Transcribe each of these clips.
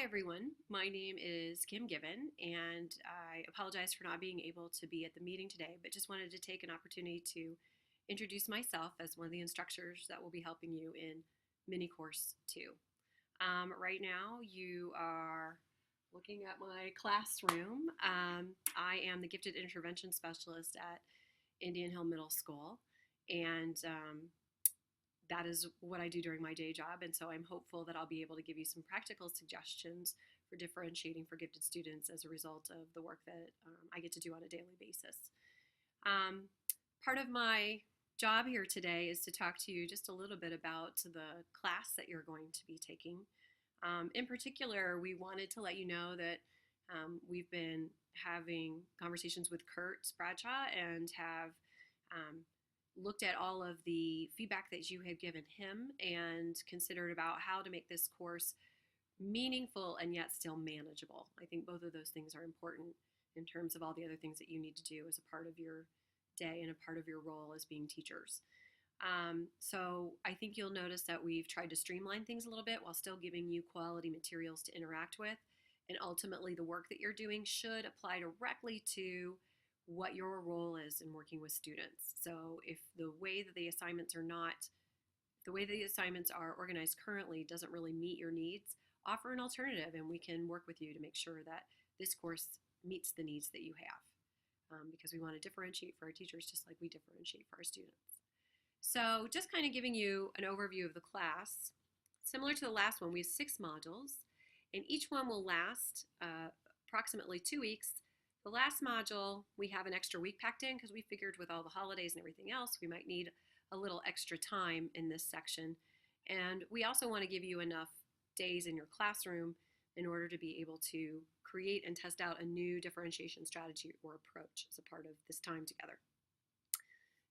Hi everyone, my name is Kim Gibbon and I apologize for not being able to be at the meeting today, but just wanted to take an opportunity to introduce myself as one of the instructors that will be helping you in mini course 2. Right now you are looking at my classroom. I am the gifted intervention specialist at Indian Hill Middle School, and that is what I do during my day job. And so I'm hopeful that I'll be able to give you some practical suggestions for differentiating for gifted students as a result of the work that I get to do on a daily basis. Part of my job here today is to talk to you just a little bit about the class that you're going to be taking. In particular, we wanted to let you know that we've been having conversations with Kurt Bradshaw and have looked at all of the feedback that you have given him and considered about how to make this course meaningful and yet still manageable. I think both of those things are important in terms of all the other things that you need to do as a part of your day and a part of your role as being teachers. So I think you'll notice that we've tried to streamline things a little bit while still giving you quality materials to interact with. And ultimately, the work that you're doing should apply directly to what your role is in working with students. So if the way that the assignments are organized currently doesn't really meet your needs, offer an alternative and we can work with you to make sure that this course meets the needs that you have. Because we want to differentiate for our teachers just like we differentiate for our students. So just kind of giving you an overview of the class. Similar to the last one, we have 6 modules, and each one will last approximately 2 weeks. The last module, we have an extra week packed in because we figured with all the holidays and everything else, we might need a little extra time in this section. And we also want to give you enough days in your classroom in order to be able to create and test out a new differentiation strategy or approach as a part of this time together.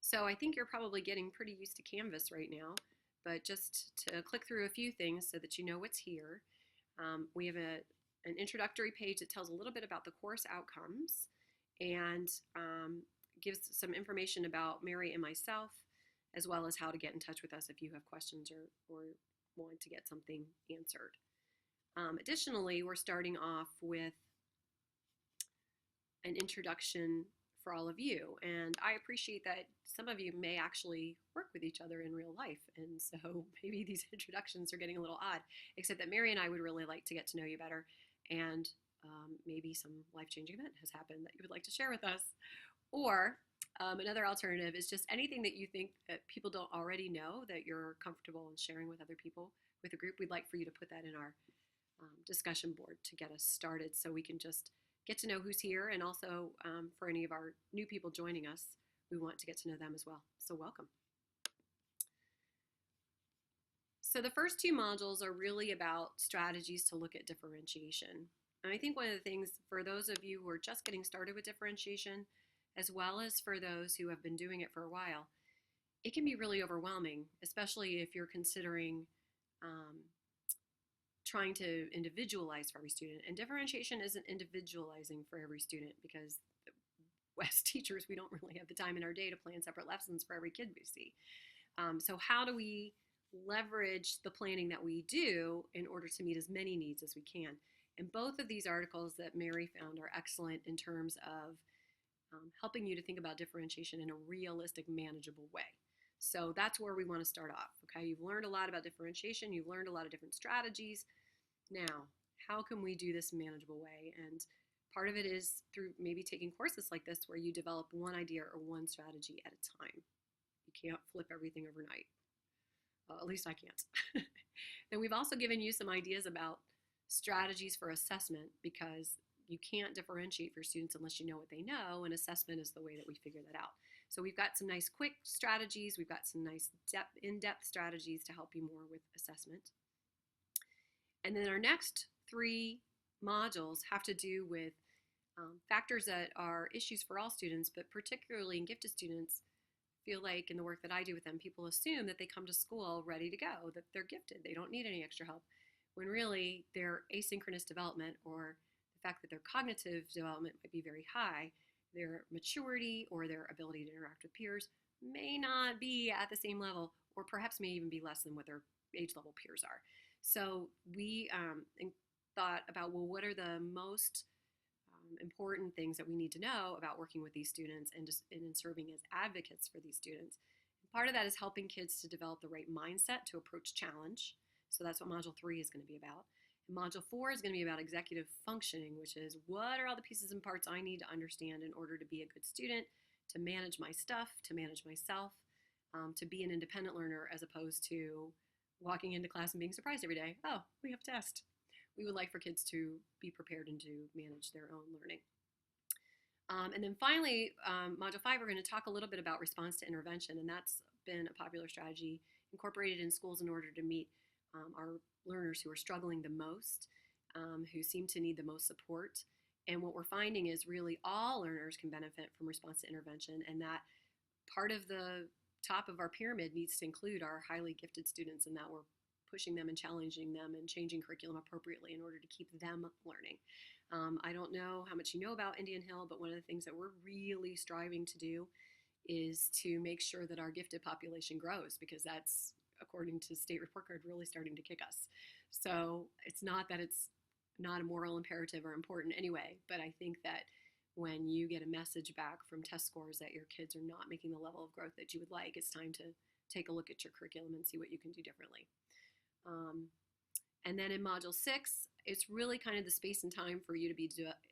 So I think you're probably getting pretty used to Canvas right now, but just to click through a few things so that you know what's here. We have an introductory page that tells a little bit about the course outcomes and gives some information about Mary and myself, as well as how to get in touch with us if you have questions or want to get something answered. Additionally, we're starting off with an introduction for all of you, and I appreciate that some of you may actually work with each other in real life, and so maybe these introductions are getting a little odd, except that Mary and I would really like to get to know you better, and maybe some life-changing event has happened that you would like to share with us. Or another alternative is just anything that you think that people don't already know that you're comfortable in sharing with other people with a group. We'd like for you to put that in our discussion board to get us started so we can just get to know who's here, and also for any of our new people joining us, we want to get to know them as well. So welcome. So the first 2 modules are really about strategies to look at differentiation. And I think one of the things for those of you who are just getting started with differentiation, as well as for those who have been doing it for a while, it can be really overwhelming, especially if you're considering trying to individualize for every student. And differentiation isn't individualizing for every student because as teachers, we don't really have the time in our day to plan separate lessons for every kid we see. So how do we leverage the planning that we do in order to meet as many needs as we can? And both of these articles that Mary found are excellent in terms of helping you to think about differentiation in a realistic, manageable way. So that's where we want to start off. Okay, you've learned a lot about differentiation. You've learned a lot of different strategies. Now, how can we do this in a manageable way? And part of it is through maybe taking courses like this where you develop one idea or one strategy at a time. You can't flip everything overnight. At least I can't. Then we've also given you some ideas about strategies for assessment, because you can't differentiate for students unless you know what they know, and assessment is the way that we figure that out. So we've got some nice quick strategies. We've got some nice in-depth strategies to help you more with assessment. And then our next 3 modules have to do with factors that are issues for all students, but particularly in gifted students. Feel like in the work that I do with them, people assume that they come to school ready to go, that they're gifted, they don't need any extra help, when really their asynchronous development or the fact that their cognitive development might be very high, their maturity or their ability to interact with peers may not be at the same level, or perhaps may even be less than what their age level peers are. So we thought about, well, what are the most important things that we need to know about working with these students and just in serving as advocates for these students. Part of that is helping kids to develop the right mindset to approach challenge. So that's what Module 3 is going to be about. And Module 4 is going to be about executive functioning, which is what are all the pieces and parts I need to understand in order to be a good student, to manage my stuff, to manage myself, to be an independent learner as opposed to walking into class and being surprised every day. Oh, we have a test. We would like for kids to be prepared and to manage their own learning. And then finally, Module 5, we're going to talk a little bit about response to intervention, and that's been a popular strategy incorporated in schools in order to meet our learners who are struggling the most, who seem to need the most support. And what we're finding is really all learners can benefit from response to intervention, and that part of the top of our pyramid needs to include our highly gifted students, and that we're pushing them and challenging them and changing curriculum appropriately in order to keep them learning. I don't know how much you know about Indian Hill, but one of the things that we're really striving to do is to make sure that our gifted population grows, because that's, according to state report card, really starting to kick us. So it's not that it's not a moral imperative or important anyway, but I think that when you get a message back from test scores that your kids are not making the level of growth that you would like, it's time to take a look at your curriculum and see what you can do differently. And then in Module 6, it's really kind of the space and time for you to be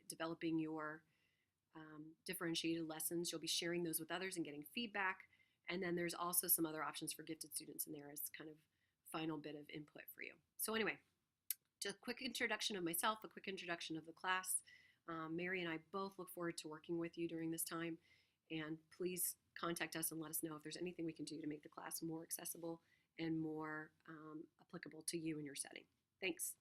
developing your differentiated lessons. You'll be sharing those with others and getting feedback. And then there's also some other options for gifted students in there as kind of final bit of input for you. So anyway, just a quick introduction of myself, a quick introduction of the class. Mary and I both look forward to working with you during this time. And please contact us and let us know if there's anything we can do to make the class more accessible and more applicable to you in your setting. Thanks.